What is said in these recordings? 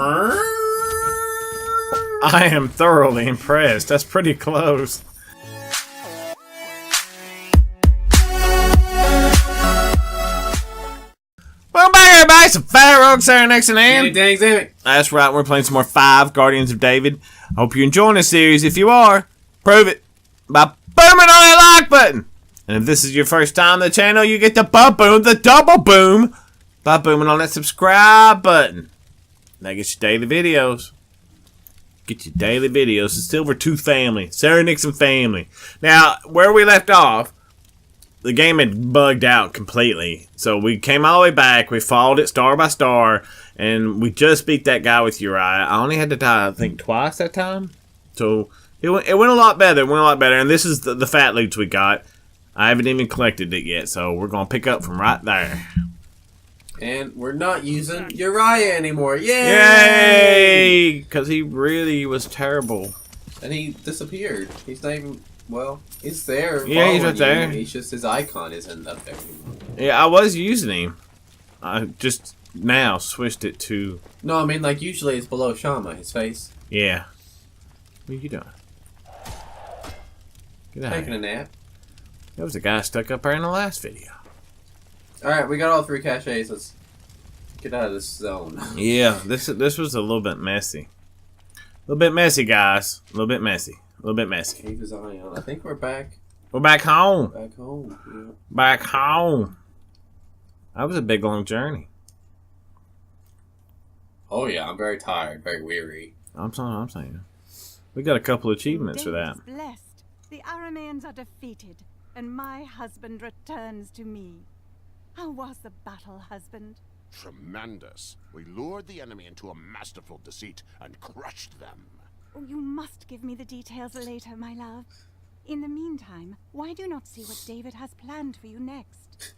I am thoroughly impressed. That's pretty close. Welcome back, everybody. Some Sarenixen and David. that's right. We're playing some more 5 Guardians of David. I hope you're enjoying this series. If you are, prove it by booming on that like button. And if this is your first time on the channel, you get the boom, the double boom, by booming on that subscribe button. That gets you daily videos. Get your daily videos. The Silvertooth family, Sarenixen family. Now, where we left off, the game had bugged out completely. So we came all the way back. We followed it star by star. And we just beat that guy with Uriah. I only had to die, I think, twice that time. So it went a lot better. It went a lot better. And this is the fat loots we got. I haven't even collected it yet. So we're going to pick up from right there. And we're not using Uriah anymore. Yay! Yay! Because he really was terrible. And he disappeared. He's not even... Well, he's there. Yeah, he's right there. He's just his icon isn't up there anymore. Yeah, I was using him. I just now switched it to... No, I mean, like, usually it's below Shammah, his face. Yeah. What are you doing? Get out Taking a nap. There was a guy stuck up there in the last video. Alright, we got all 3 caches. Let's get out of this zone. Yeah, this was a little bit messy. A little bit messy, guys. A little bit messy. A little bit messy. Cave is Zion. I think we're back. We're back home. Back home. Yeah. Back home. That was a big, long journey. Oh yeah, I'm very tired, very weary. I'm saying. We got a couple achievements for that. Blessed. The Arameans are defeated, and my husband returns to me. How was the battle, husband? Tremendous. We lured the enemy into a masterful deceit and crushed them. Oh, you must give me the details later, my love. In the meantime, why do you not see what David has planned for you next?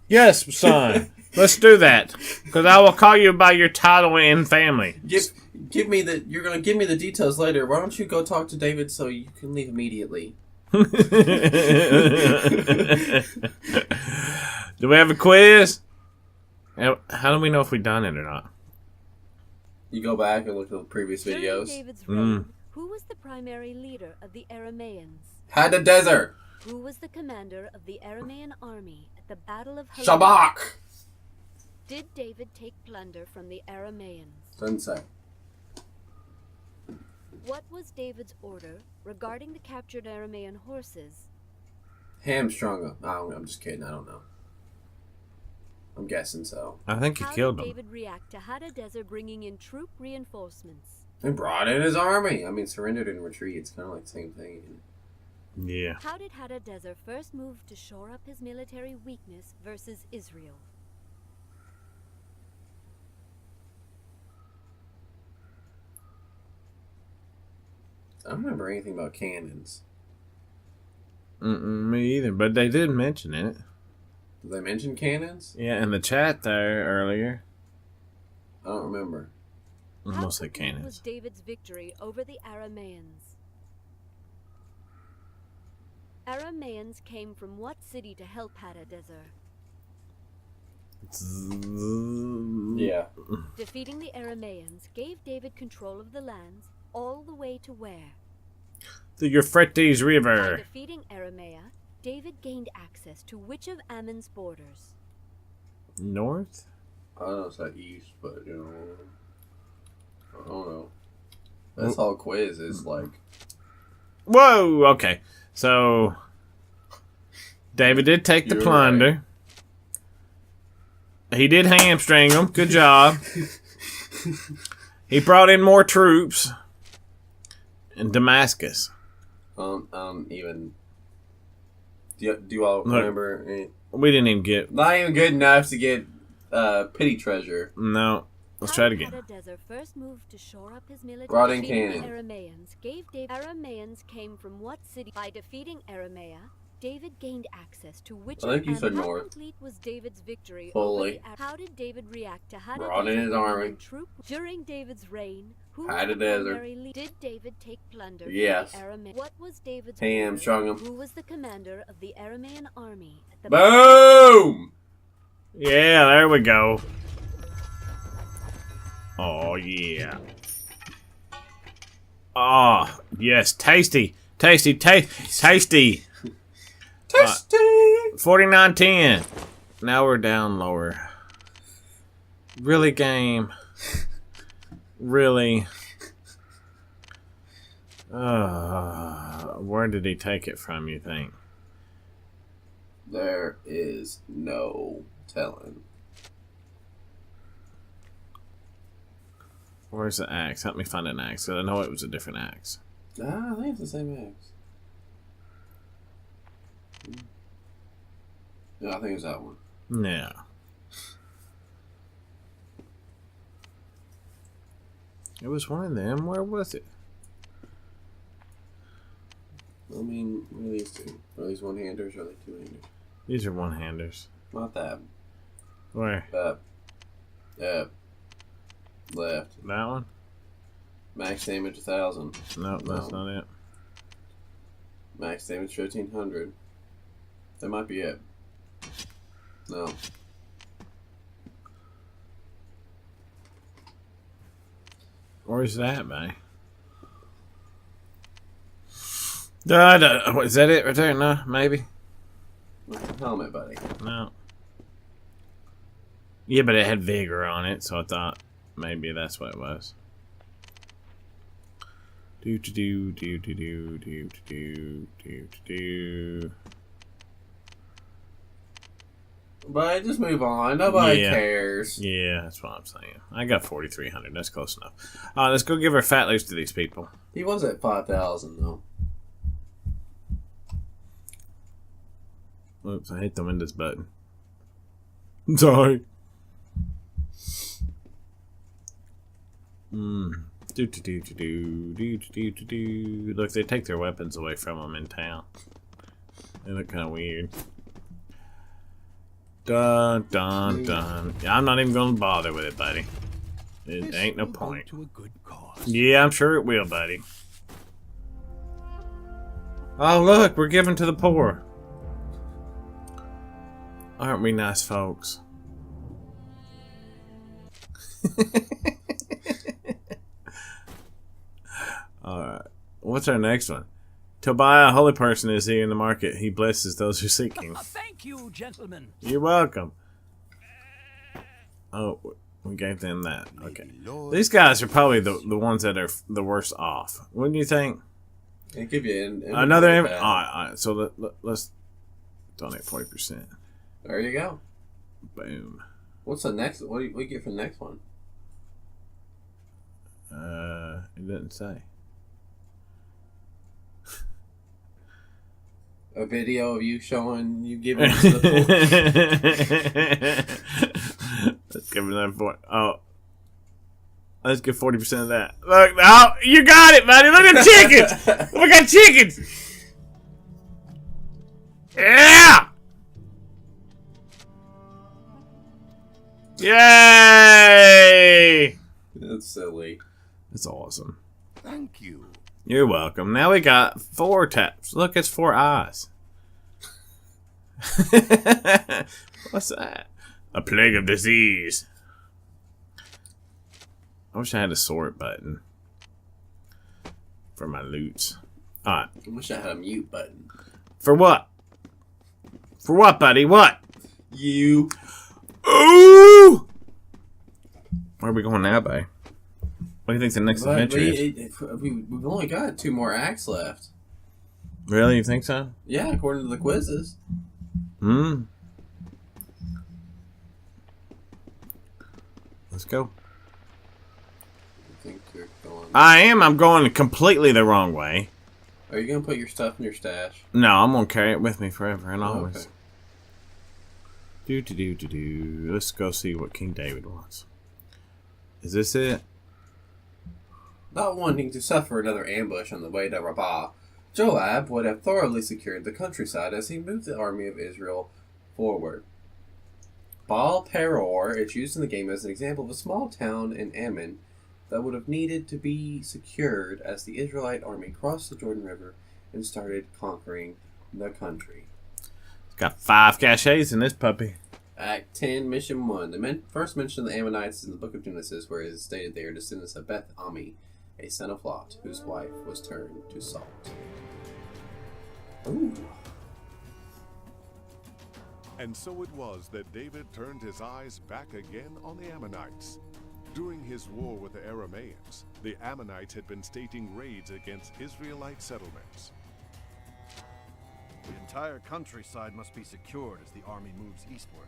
Yes, son. Let's do that. Because I will call you by your title and family. Give me the... You're going to give me the details later. Why don't you go talk to David so you can leave immediately? Do we have a quiz? How do we know if we've done it or not? You go back and look at the previous videos. During David's reign, who was the primary leader of the Arameans? Hadadezer. Who was the commander of the Aramean army at the Battle of Shammah. Did David take plunder from the Arameans? Sensei. What was David's order regarding the captured Aramean horses? Hamstrung them. I'm just kidding. I don't know. I'm guessing so. I think he How killed did him. David react to Hadadezer bringing in troop reinforcements? He brought in his army. I mean, surrendered and retreat. It's kind of like the same thing. Yeah. How did Hadadezer first move to shore up his military weakness versus Israel? I don't remember anything about cannons. Me either, but they did mention it. Did they mention cannons? Yeah, in the chat there earlier. I don't remember. Mostly How complete was cannons. David's victory over the Arameans? Arameans came from what city to help Hadadezer? Yeah. Defeating the Arameans gave David control of the lands all the way to where? The Euphrates By River. defeating Aramea, David gained access to which of Ammon's borders? North? I don't know it's like east, but you know. I don't know. This whole quiz is like. Whoa, okay. So, David did take the You're plunder. He did hamstring them. Good job. He brought in more troops. In Damascus. Even. Do you all remember? We didn't even get... Not even good enough to get pity treasure. No. Let's try it again. Hadadezer first moved to shore up his military. Brought in Defeating cannon. the Arameans gave David. Arameans came from what city? By defeating Aramea, David gained access to which. I think you said How north. complete was David's victory Fully. over the How did David react to Hadadezer Brought in his army. bringing troop during David's reign? Who was the Hadadezer. primary leader? Did David take plunder Yes. from the Arameans? What was David's Hamstrung order? him. Who was the commander of the Aramean army at the Boom! Yeah, there we go. Oh, yeah. Oh, yes. Tasty. Tasty. Tasty. Tasty. 49.10. Now we're down lower. Really, game? Really? Where did he take it from, you think? There is no telling. Where's the axe? Help me find an axe, because I know it was a different axe. Ah, I think it's the same axe. Yeah, I think it's that one. Yeah. It was one of them. Where was it? I mean, what are these two? Are these one-handers or are they two-handers? These are one-handers. Not that. Where? Left. That one? Max damage 1,000. Nope, that's not it. Max damage 1,500. That might be it. No. Where's that, man? Is that it right there? No, maybe. What's the helmet, buddy? No. Yeah, but it had vigor on it, so I thought maybe that's what it was. But just move on. Nobody cares. Yeah, that's what I'm saying. I got 4,300. That's close enough. Let's go give our fat loose to these people. He was at 5,000 though. Oops, I hit the Windows button. I'm sorry. Look, they take their weapons away from them in town. They look kind of weird. Dun dun dun. I'm not even gonna bother with it, buddy. It ain't no point. To a good cause. Yeah, I'm sure it will, buddy. Oh, look, we're giving to the poor. Aren't we nice folks? Alright. What's our next one? Tobiah, a holy person, is here in the market. He blesses those who seek him. Thank you, gentlemen. You're welcome. Oh, we gave them that. Okay. These guys are probably the ones that are the worst off. Wouldn't you think? They give you another. Alright, so let's donate 40%. There you go. Boom. What's the next? What do you get for the next one? It didn't say. A video of you showing you giving to the poor. Let's give them that. Let's get 40% of that. Look, oh, you got it, buddy. Look at chickens. We got chickens. Yeah. Yay. That's silly. That's awesome. Thank you. You're welcome. Now we got 4 taps. Look, it's 4 eyes. What's that? A plague of disease. I wish I had a sort button for my loots. Alright. I wish I had a mute button. For what? For what, buddy? What? You. Ooh! Where are we going now, buddy? What do you think the next adventure is? We've only got 2 more acts left. Really? You think so? Yeah, according to the quizzes. Let's go. I think you're going. I am. I'm going completely the wrong way. Are you gonna put your stuff in your stash? No, I'm gonna carry it with me forever and always. Okay. Let's go see what King David wants. Is this it? Not wanting to suffer another ambush on the way to Rabbah, Joab would have thoroughly secured the countryside as he moved the army of Israel forward. Baal Peror is used in the game as an example of a small town in Ammon that would have needed to be secured as the Israelite army crossed the Jordan River and started conquering the country. It's got 5 caches in this puppy. Act 10, Mission 1. The first mention of the Ammonites is in the book of Genesis, where it is stated they are descendants of Beth Ami, a son of Lot, whose wife was turned to salt. Ooh. And so it was that David turned his eyes back again on the Ammonites. During his war with the Arameans, the Ammonites had been staging raids against Israelite settlements. The entire countryside must be secured as the army moves eastward.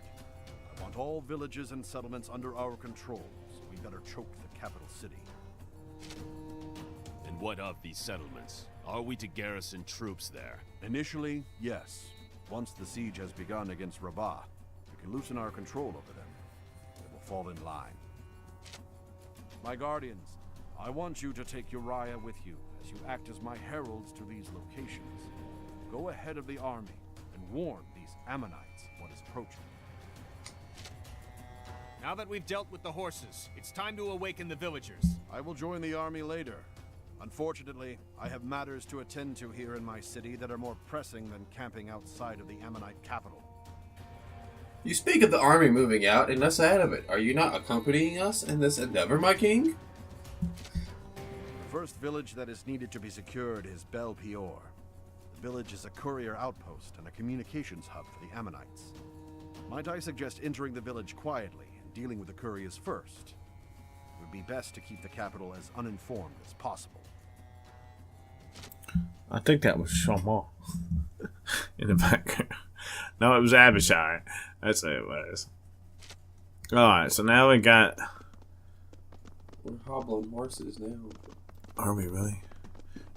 I want all villages and settlements under our control, so we better choke the capital city. And what of these settlements? Are we to garrison troops there? Initially, yes. Once the siege has begun against Rabbah, we can loosen our control over them. They will fall in line. My guardians, I want you to take Uriah with you, as you act as my heralds to these locations. Go ahead of the army and warn these Ammonites what is approaching. Now that we've dealt with the horses, it's time to awaken the villagers. I will join the army later. Unfortunately, I have matters to attend to here in my city that are more pressing than camping outside of the Ammonite capital. You speak of the army moving out and us ahead of it. Are you not accompanying us in this endeavor, my king? The first village that is needed to be secured is Bel Peor. The village is a courier outpost and a communications hub for the Ammonites. Might I suggest entering the village quietly and dealing with the couriers first? It would be best to keep the capital as uninformed as possible. I think that was Shammah in the background. No, it was Abishai. That's what it was. Alright, so now we got... We're hobbling horses now. Are we really?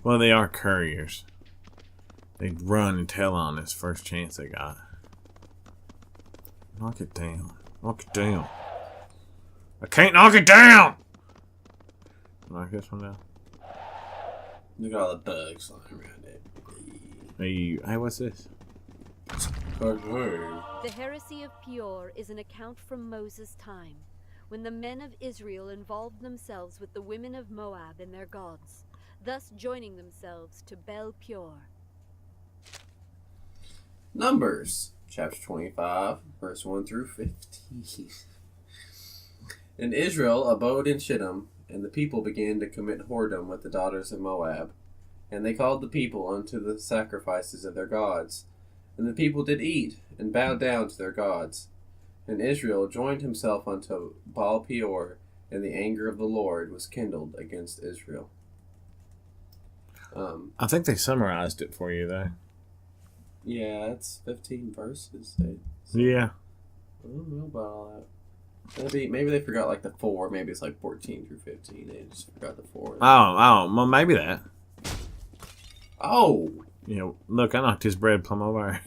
Well, they are couriers. They'd run and tell on us first chance they got. Knock it down. Knock it down. I can't knock it down! Knock this one down. Look at all the bugs flying around it. Hey, what's this? The heresy of Peor is an account from Moses' time, when the men of Israel involved themselves with the women of Moab and their gods, thus joining themselves to Bel Peor. Numbers, chapter 25, verse 1 through 15. And Israel abode in Shittim, and the people began to commit whoredom with the daughters of Moab. And they called the people unto the sacrifices of their gods. And the people did eat, and bowed down to their gods. And Israel joined himself unto Baal Peor, and the anger of the Lord was kindled against Israel. I think they summarized it for you, though. Yeah, it's 15 verses. Yeah. I don't know about all that. Maybe they forgot like the 4. Maybe it's like 14 through 15. They just forgot the 4. Oh, well, maybe that. Oh! You know, look, I knocked his bread plumb over.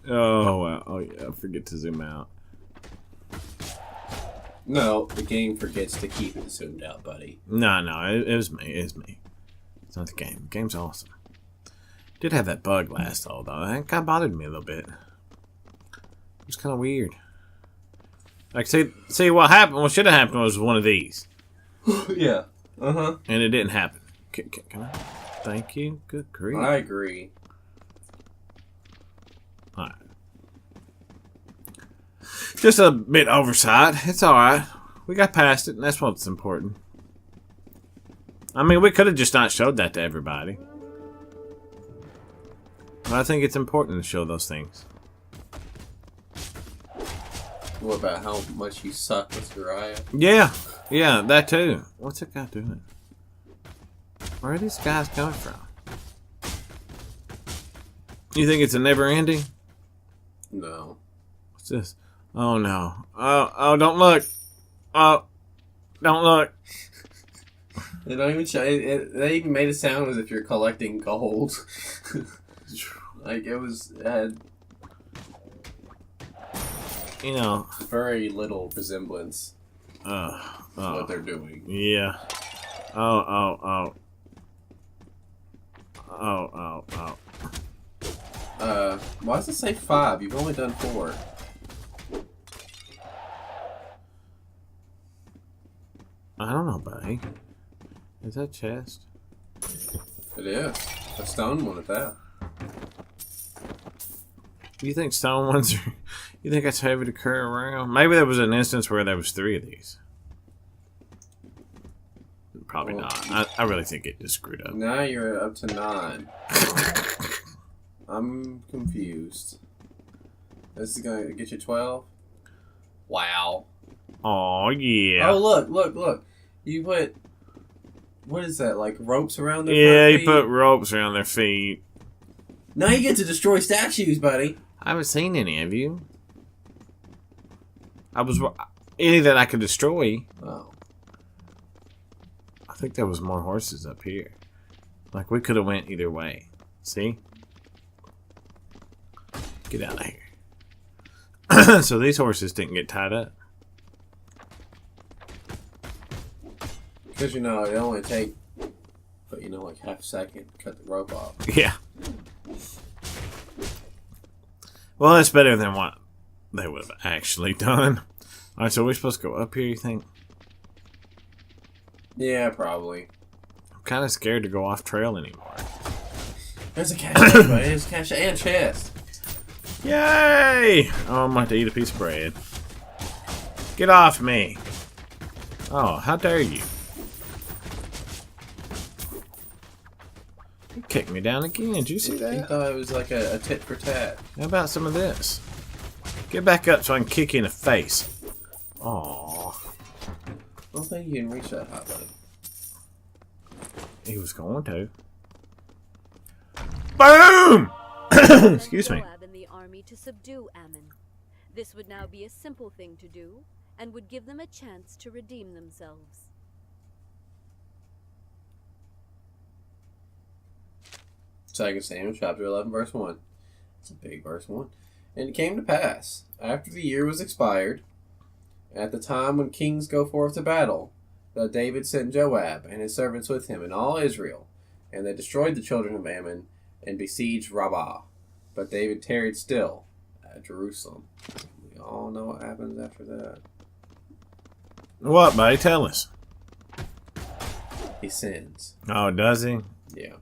Oh, wow. Oh, yeah, forget to zoom out. No, the game forgets to keep it zoomed out, buddy. No, it was me. It's me. It's not the game. The game's awesome. Did have that bug last, though. That kind of bothered me a little bit. It was kind of weird. Like, see what happened? What should have happened was one of these. Yeah. Uh-huh. And it didn't happen. Can I? Thank you. Good grief. I agree. Alright. Just a bit oversight. It's alright. We got past it, and that's what's important. I mean, we could have just not showed that to everybody. But I think it's important to show those things. What about how much you suck with Uriah? Yeah, that too. What's that guy doing? Where are these guys coming from? You think it's a never ending? No. What's this? Oh no. Oh, don't look. Oh, don't look. They don't even show. They even made it sound as if you're collecting gold. Like it was. You know. Very little resemblance. What they're doing. Yeah. Oh. Why does it say 5? You've only done 4. I don't know, buddy. Is that chest? It is. A stone one at that. You think stone ones are... You think that's heavy to carry around? Maybe there was an instance where there was 3 of these. Probably not. I really think it just screwed up. Now you're up to 9. I'm confused. This is going to get you 12? Wow. Oh, yeah. Oh, look. You put... What is that? Like ropes around their Yeah, feet? you put ropes around their feet. Now you get to destroy statues, buddy. I haven't seen any of you. Any that I could destroy. Oh. I think there was more horses up here. Like, we could have went either way. See? Get out of here. So these horses didn't get tied up. Because, it only take, like half a second to cut the rope off. Yeah. Well, that's better than what they would have actually done. Alright, so we're supposed to go up here, you think? Yeah, probably. I'm kind of scared to go off trail anymore. There's a cache, buddy. There's a cache and chest. Yay! Oh, I'm about to eat a piece of bread. Get off me. Oh, how dare you? You kicked me down again. Did you see He that? thought it was like a tit for tat. How about some of this? Get back up so I can kick you in the face. Aww. I don't think you can reach that high, buddy. He was going to. Boom! Excuse me. Joab and the army to subdue Ammon. This would now be a simple thing to do, and would give them a chance to redeem themselves. 2 Samuel chapter 11, verse 1. It's a big verse 1. And it came to pass, after the year was expired, at the time when kings go forth to battle, that David sent Joab and his servants with him and all Israel, and they destroyed the children of Ammon and besieged Rabbah. But David tarried still at Jerusalem. We all know what happens after that. What, buddy? Tell us. He sins. Oh, does he? Yeah.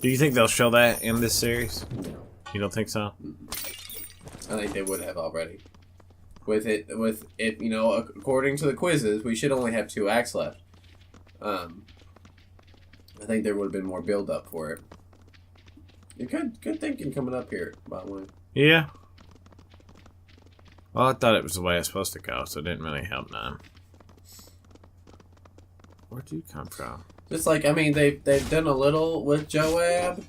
Do you think they'll show that in this series? No. You don't think so? I think they would have already. With it, according to the quizzes, we should only have 2 acts left. I think there would have been more build up for it. Good thinking coming up here, by the way. Yeah. Well, I thought it was the way it's supposed to go, so it didn't really help none. Where'd you come from? Just like, they've done a little with Joab.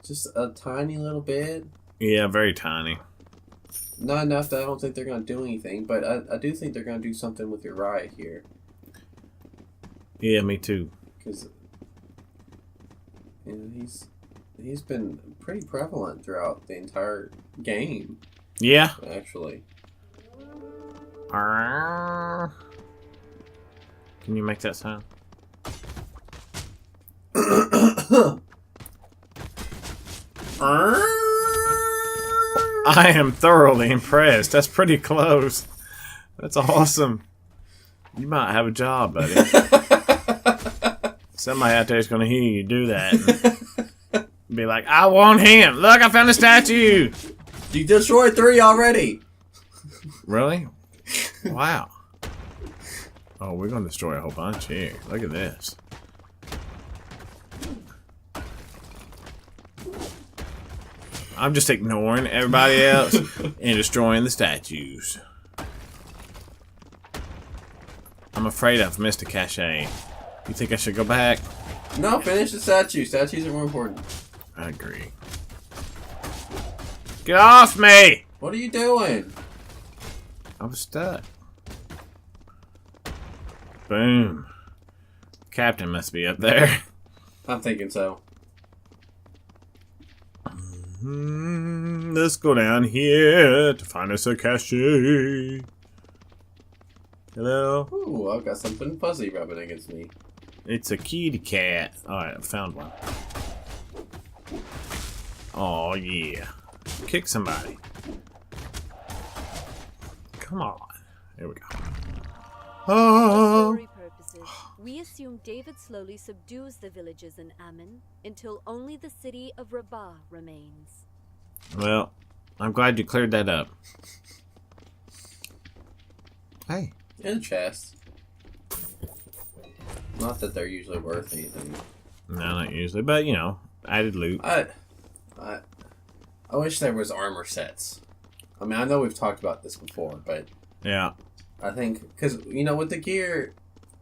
Just a tiny little bit. Yeah, very tiny. Not enough that I don't think they're going to do anything, but I do think they're going to do something with Uriah here. Yeah, me too. Because he's been pretty prevalent throughout the entire game. Yeah. Actually. Can you make that sound? I am thoroughly impressed. That's pretty close. That's awesome. You might have a job, buddy. Somebody out there is going to hear you do that. And be like, I want him. Look, I found a statue. You destroyed 3 already. Really? Wow. Oh, we're going to destroy a whole bunch here. Look at this. I'm just ignoring everybody else and destroying the statues. I'm afraid I've missed a cache. You think I should go back? No, finish the statue. Statues are more important. I agree. Get off me! What are you doing? I was stuck. Boom. Captain must be up there. I'm thinking so. Let's go down here to find us a cache. Hello? Ooh, I've got something fuzzy rubbing against me. It's a kitty cat. Alright, I found one. Oh, yeah. Kick somebody. Come on. There we go. For Oh. story purposes, we assume David slowly subdues the villages in Ammon until only the city of Rabbah remains. Well, I'm glad you cleared that up. Hey. In a chest. Not that they're usually worth anything. No, not usually, but you know, added loot. I wish there was armor sets. I mean, I know we've talked about this before, but Yeah. I think because you know with the gear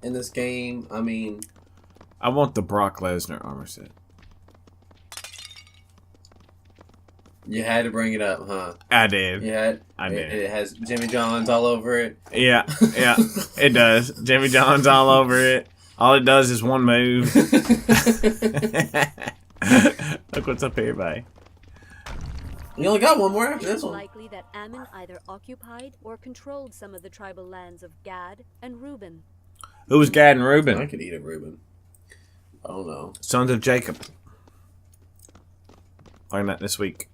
in this game, I mean, I want the Brock Lesnar armor set. you had to bring it up, huh? I did. You had. I did. It has Jimmy John's all over it. Yeah, yeah, it does. Jimmy John's all over it. All it does is one move. Look what's up here, buddy. You only got one more after It this is one. likely that Ammon either occupied or controlled some of the tribal lands of Gad and Reuben. Who was Gad and I Reuben? could eat a Reuben. I don't know. Sons of Jacob. Learned that this week.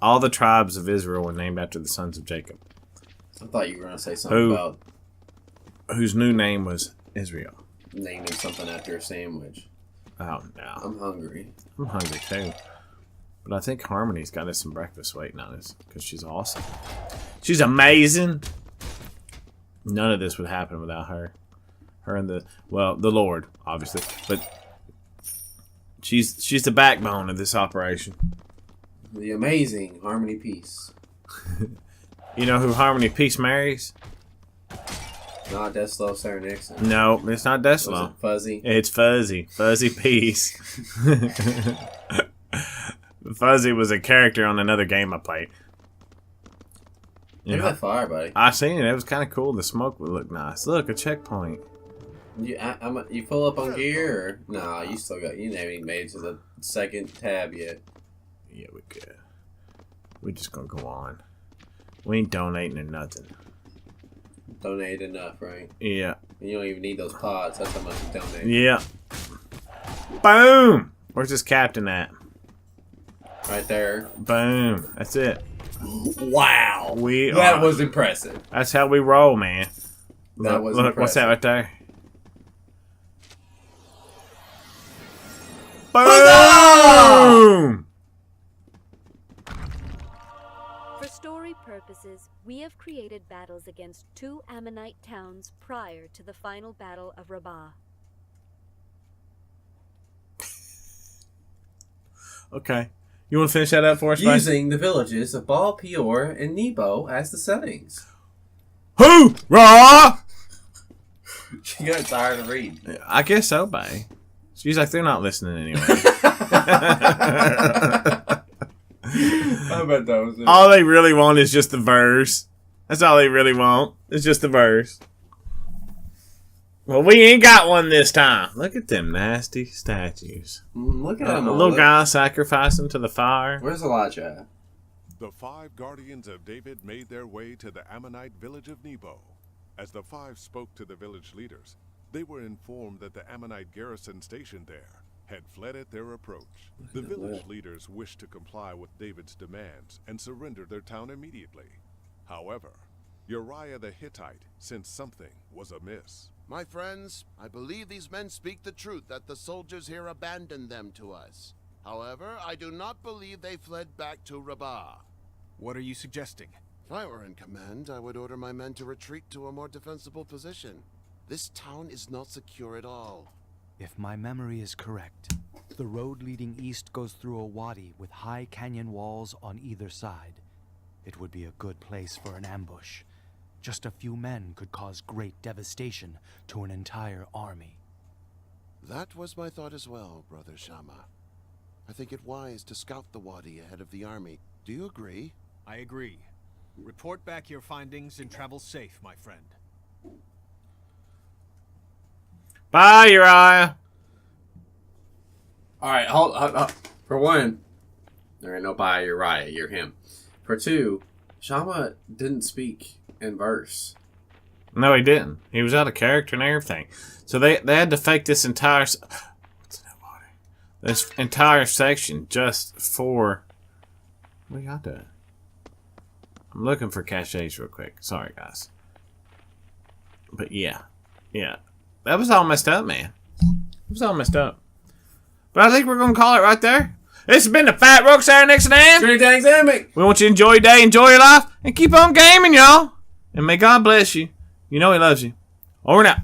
All the tribes of Israel were named after the sons of Jacob, I thought you were gonna say something about whose new name was Israel. naming something after a sandwich. Oh, no. I'm hungry. I'm hungry, too. But I think Harmony's got us some breakfast waiting on us, because she's awesome. She's amazing. None of this would happen without her. Her and the Lord, obviously. But she's the backbone of this operation. The amazing Harmony Peace. You know who Harmony Peace marries? Not Deslo Sarenixen. No, it's not Was Deslo. it Fuzzy? It's Fuzzy. Fuzzy Peace. Fuzzy was a character on another game I played. You Look at know, that fire, buddy. I seen it. It was kind of cool. The smoke would look nice. Look, a checkpoint. You pull up on gear or nah? You still got. You haven't even made it to the second tab yet. Yeah, we good. We're just gonna go on. We ain't donating or nothing. Donate enough, right? Yeah. And you don't even need those pods. That's how much you donate. Yeah. Boom! Where's this captain at? Right there. Boom. That's it. Wow. That That was impressive. That's how we roll, man. That was Look, what's that right there? Boom! For story purposes, we have created battles against 2 Ammonite towns prior to the final battle of Rabbah. Okay. You want to finish that up for us, Mike? Using the villages of Baal Peor and Nebo as the settings. Hoorah! She got tired of reading. I guess so, babe. She's like, they're not listening anyway. I bet that was it. All they really want is just the verse. That's all they really want. It's just the verse. Well, we ain't got one this time. Look at them nasty statues. Look at A them. little guy sacrificing to the fire. Where's Elijah? The 5 guardians of David made their way to the Ammonite village of Nebo. As the 5 spoke to the village leaders, they were informed that the Ammonite garrison stationed there had fled at their approach. The village leaders wished to comply with David's demands and surrender their town immediately. However, Uriah the Hittite sensed something was amiss. My friends, I believe these men speak the truth that the soldiers here abandoned them to us. However, I do not believe they fled back to Rabbah. What are you suggesting? If I were in command, I would order my men to retreat to a more defensible position. This town is not secure at all. If my memory is correct, the road leading east goes through a wadi with high canyon walls on either side. It would be a good place for an ambush. Just a few men could cause great devastation to an entire army. That was my thought as well, Brother Shammah. I think it wise to scout the wadi ahead of the army. Do you agree? I agree. Report back your findings and travel safe, my friend. Bye, Uriah. Alright, hold. For one, there ain't no by Uriah, you're him. For two, Shammah didn't speak in verse. No, he didn't. He was out of character and everything. So they had to fake this entire... What's in that water? This entire section just for... What y'all doing? I'm looking for caches real quick. Sorry, guys. But yeah. Yeah. That was all messed up, man. It was all messed up. But I think we're going to call it right there. This has been the Fat Rock Sarenixen and Screen Tanks Amic. we want you to enjoy your day, enjoy your life, and keep on gaming, y'all. And may God bless you. You know He loves you. Over and out.